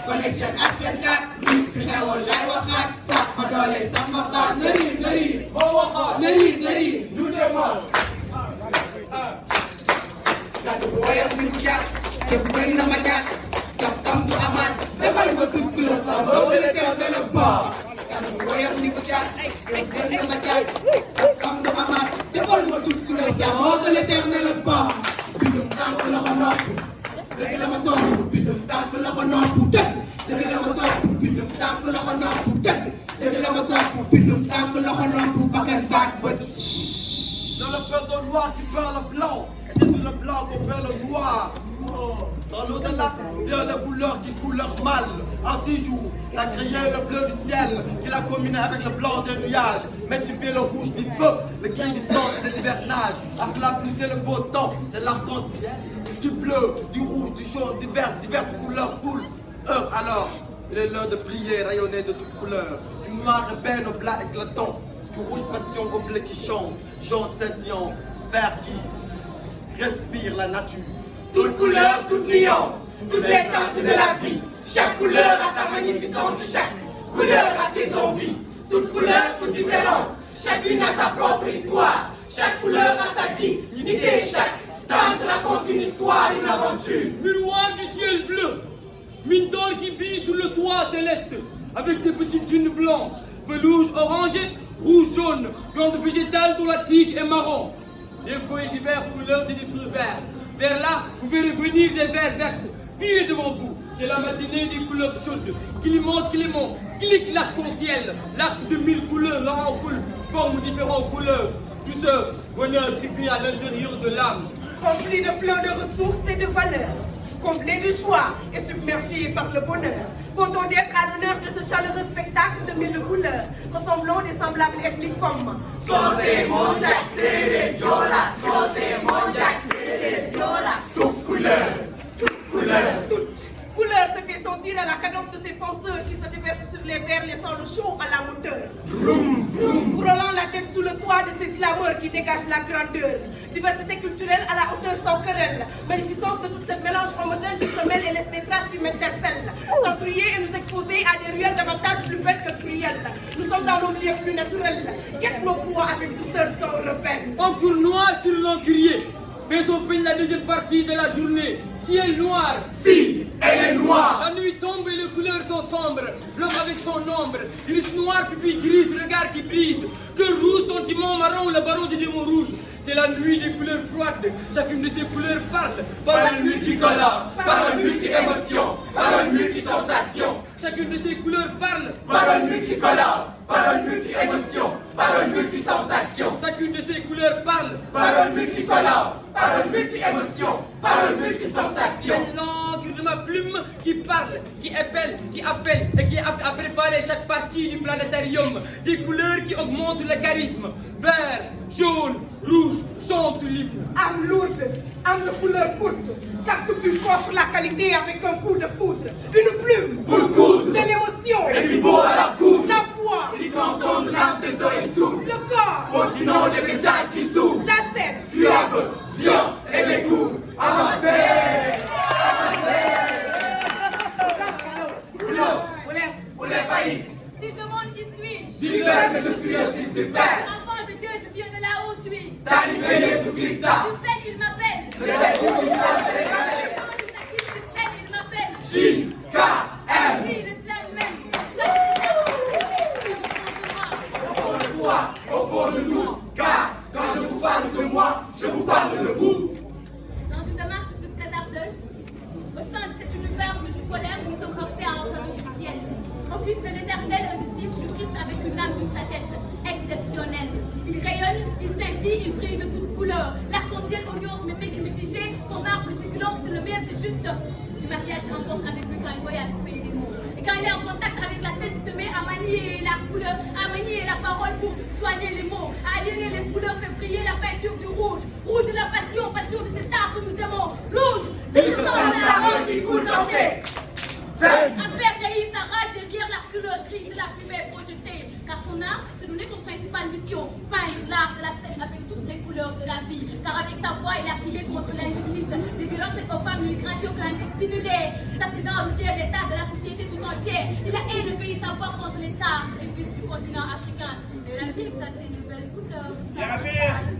connexion H24 fi xewoon lay waxaat sax ma doole sama baas nari ñu demal kàddu bu woyof ni bu jàkk te bu bëri na ma jàkk jox kam du amaat defal ma tukk la sa boo gën a teew dana baax kàddu bu woyof ni bu jàkk te bu bëri na ma jàkk jox kam du amaat defal ma tukk la sa boo gën a teew dana baax bindum tànk la ko nopp dëgg la ma sopp bindum tànk la ko nopp dëgg la ma sopp bindum tànk la ko nopp dëgg la ma sopp bindum tànk la ko nopp bakkan baat bët. Dans le besoin noir qui perd le blanc, et c'est sur le blanc qu'on perd le noir. Dans l'au-delà, vient les couleurs qui coulent leur mal. En 6 jours, t'as créé le bleu du ciel, qu'il a combiné avec le blanc des nuages. Mais tu fais le rouge du feu, le gris du sang et de l'hivernage. Après la pluie, c'est le beau temps, c'est l'arc-en-ciel. Du bleu, du rouge, du jaune, du vert, diverses couleurs coulent. Alors, il est l'heure de briller, rayonner de toutes couleurs. Du noir ébène au blanc éclatant. Du rouge passion au bleu qui chante, jaune saignant, vert qui respire la nature. Toute couleur, toute nuance, toutes les teintes de la vie. Chaque couleur a sa magnificence, chaque couleur a ses envies. Toute couleur, toute différence, chacune a sa propre histoire. Chaque couleur a sa dignité, chaque teinte raconte une histoire, une aventure. Miroir du ciel bleu, mine d'or qui brille sous le toit céleste, avec ses petites dunes blanches, pelouse orangée, rouge jaune, plantes végétales dont la tige est marron. Des feuilles diverses couleurs et des fruits verts. Vers là, vous verrez venir des vers verts. Filez devant vous, c'est la matinée des couleurs chaudes. Clément, clique l'arc-en-ciel. L'arc de 1000 couleurs, là en foule, forme différentes couleurs. Douceur, bonheur qui vit à l'intérieur de l'âme. Rempli de plein de ressources et de valeurs, comblé de joie et submergé par le bonheur. Content d'être à l'honneur de ce chaleureux spectacle de 1000 couleurs, ressemblant des semblables ethniques comme Sosé, Monjack, Séré, Diola, Sosé, Monjack, Séré, Diola. Toute couleur toute couleur se fait sentir à la cadence de ces penseurs qui se déversent sur les vers, laissant le chaud à la moteur. Frôlant la tête sous le toit de ces slameurs qui dégagent la grandeur. Diversité culturelle à la hauteur sans querelle. Magnificence de tout ce mélange homogène qui se mêle et laisse des traces qui m'interpellent. S'entrouiller et nous exposer à des ruelles davantage plus belles que cruelles. Nous sommes dans nos milieux plus naturels. Guette nos poids avec douceur sans rebelle. Encre noire sur l'encrier. Mais on peigne la deuxième partie de la journée. Ciel noir. Si, elle est noire. La nuit tombe et les couleurs sont sombres. L'homme avec son ombre. Iris noir, pupille grise, regard qui brise. Cœur rouge, sentiment marron, le baron des démons rouges. C'est la nuit des couleurs froides. Chacune de ces couleurs parle. Parole multicolore, parole multi-émotion, parole multi-sensation. Chacune de ces couleurs parle. Parole multicolore, parole multi-émotion, parole multi-sensation. Chacune de ces couleurs parle. Parole multicolore, parole multi-émotion, parole multi-sensation. C'est l'encre de ma plume qui parle, qui appelle et qui a préparé chaque partie du planétarium. Des couleurs qui augmentent le charisme. Vert, jaune, rouge, chante l'hymne. Âme lourde, âme de couleur courte, carte plus coffre la qualité avec un coup de foudre. Une plume, Pour coudre, de l'émotion, équivaut à la foudre, la foi, qui transforme l'âme des oreilles sourdes. le corps, Continent des messages qui s'ouvrent. la tête. Tu la veux, viens et découvre. Avancez, pour les faillites. S'il demande qui suis-je, Dis-leur que je suis le fils du Père. enfant de Dieu, je viens de là-haut, suis. Talibé Jésus-Christ. Sur scène, il m'appelle. De l'époux d'Islam sénégalais. Sur scène, il m'appelle. J.K.M. Oui, l'islam même. Au fond de toi, au fond de nous. Car quand je vous parle de moi, je vous parle de vous. Dans une démarche plus hasardeuse, au sein de cet univers multipolaire, nous sommes portés à un cadeau du ciel. Un fils de l'éternel, un disciple du Christ avec une âme d'une sagesse exceptionnelle. Il rayonne, il scintille, il brille de toutes couleurs. L'arc-en-ciel aux nuances méfiques et mitigées, son arbre succulent, c'est le mien, c'est juste du mariage emporte avec lui quand il voyage au pays des mots. Et quand il est en contact avec la scène, il se met à manier la couleur, à manier la parole pour soigner les mots, à aliéner les couleurs, fait briller la peinture du rouge. Rouge de la passion, passion de cet art que nous aimons. Rouge, de ce sang de la mort qui coule dans ses veines. À faire jaillir sa rage derrière la couleur grise de la fumée projetée. Car son art se donnait comme principale mission, peindre l'art de la scène avec toutes les couleurs de la vie. Car avec sa voix, il a crié contre l'injustice, les violences et aux femmes, l'immigration clandestine, les accidents routiers, l'état de la société. Il a aidé le pays savoir contre l'État et fils du continent africain. Et la vie exalté les belles couleurs. Le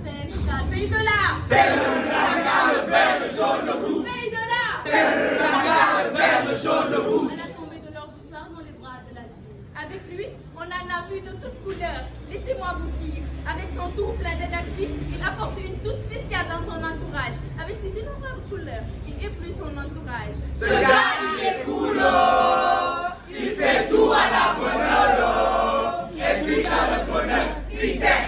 Sénégal, pays de l'art. Terre, le vert, le jaune, le rouge. Pays de l'art. Terre, le vert, le jaune, le rouge. À la tombée de leur douceur dans les bras de l'azur. Avec lui, on en a vu de toutes couleurs. Laissez-moi vous dire, avec son tour plein d'énergie, il apporte une touche spéciale dans son entourage. Avec ses innombrables couleurs, il éblouit son entourage. Ce gars, il est cool, il fait tout à la bonne heure. Et puis quand le bonheur, putain.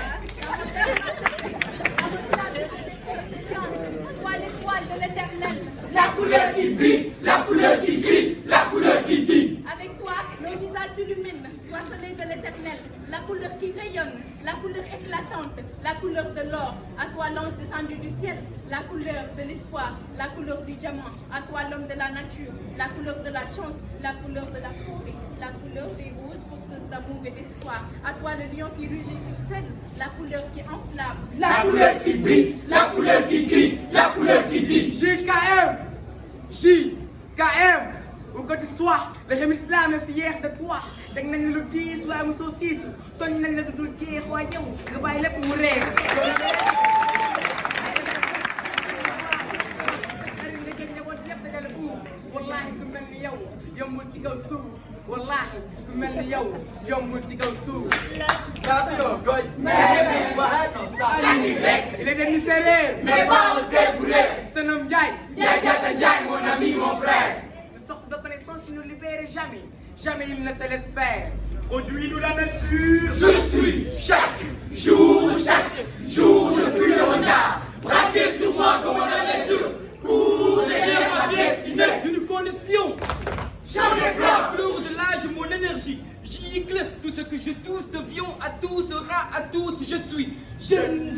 Toi l'étoile de l'éternel. La couleur qui brille, la couleur qui crie, la couleur qui dit. Avec toi, nos visages s'illuminent, toi soleil de l'éternel, la couleur qui rayonne, la couleur éclatante, la couleur de l'or, à toi l'ange descendu du ciel, la couleur de l'espoir, la couleur du diamant, à toi l'homme de la nature, la couleur de la chance, la couleur de la forêt, la couleur des roses porteuses d'amour et d'espoir, à toi le lion qui rugit sur scène, la couleur qui enflamme, La couleur qui brille, la couleur qui crie, la couleur qui dit. JKM, JKM, où que tu sois, le régime islam est fier de toi. Dégg nañu lu diis waaye mosoo siisu tooñ nañ la du dul jeex waaye yow nga bàyyi lépp mu rees. xarit nga jël njaboot lépp dajale buur wallaahi ku mel ni yow yombul ci kaw suuf wallaahi ku mel ni yow yombul ci kaw suuf. Il est devenu sérieux, Mais pas au sébouré. c'est un homme Ndiaye. Ndiaye, mon ami, mon frère. Une sorte de connaissance qui ne nous libère jamais. Jamais il ne se laisse faire. Produit de la nature. Je suis chaque jour, je fuis le regard. Braqué sur moi comme un nature. Pour derrière ma destinée. D'une condition. J'en ai plein. Plus de l'âge, mon énergie. Gicle, tout ce que je touche devient à tout sera à tous. Je suis jeune.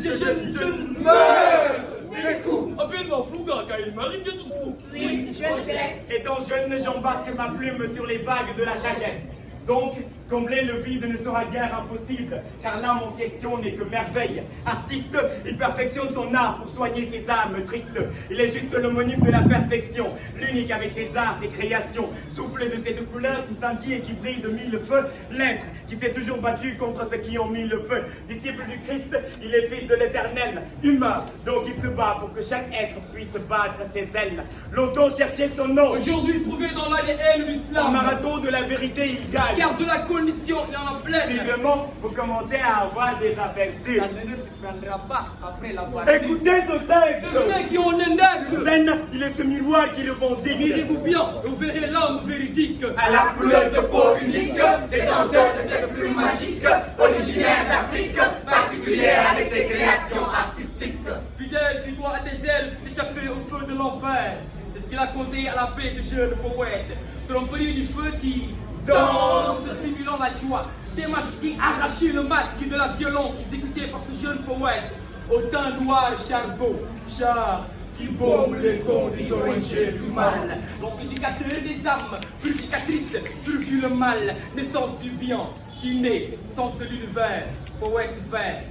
Meurs des coups. Appelle-moi Fouga, car il m'arrive de tout fou. Oui, je sais. Étant jeune, j'embarque ma plume sur les vagues de la sagesse. Donc, combler le vide ne sera guère impossible, car l'âme en question n'est que merveille. Artiste, il perfectionne son art pour soigner ses âmes tristes. Il est juste l'homonyme de la perfection, l'unique avec ses arts, ses créations. Souffle de ces deux couleurs qui scintillent et qui brillent de mille feux. L'être qui s'est toujours battu contre ceux qui ont mis le feu. Disciple du Christ, il est fils de l'éternel, humain. Donc il se bat pour que chaque être puisse battre ses ailes. Longtemps cherché son nom. Aujourd'hui, trouvé dans l'ADN En l'islam. marathon de la vérité, il gagne. Car de la condition, il y en a plein. Possiblement, vous commencez à avoir des aperçus. Ça ne se prendra pas après la voiture. Écoutez ce texte. C'est vrai qui en index. Zen, il est ce miroir qui le vendait. Mirez-vous bien, vous verrez l'homme véridique. À la couleur de peau unique, détenteur de cette plume magique, originaire d'Afrique, particulière avec ses créations artistiques. Fidèle, tu dois à tes ailes t'échapper au feu de l'enfer. C'est ce qu'il a conseillé à la paix, ce jeune poète. Tromperie du feu qui danse, simulant la joie. Démasqué, arraché le masque de la violence exécutée par ce jeune poète. Au teint noir, charbon, char qui baume les dons des ONG du mal. L'amplificateur des âmes, purificatrice, purifie le mal. Naissance du bien, qui naît, sens de l'univers, poète père.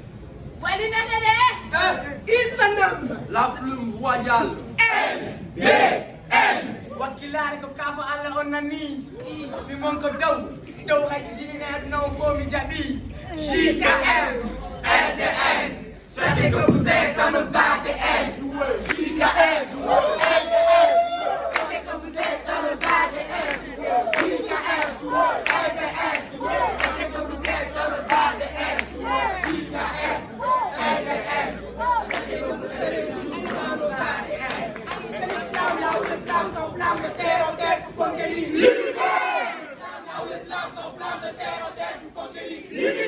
Il se nomme La plume royale. wakilaare ko kafa Allah on nani mi mon ko daw hay si dina no ko mi jabi JKM, LDN, sachez que vous êtes dans nos ADN. JKM, LDN, sachez que vous êtes dans nos ADN. JKM, LDN, sachez que vous êtes dans nos ADN. JKM, LDN, sachez que vous serez toujours dans nos ADN. L'islam, là où l'islam s'enflamme de terre en terre pour conquérir l'univers. L'islam, là où l'islam s'enflamme de terre en terre pour conquérir l'univers.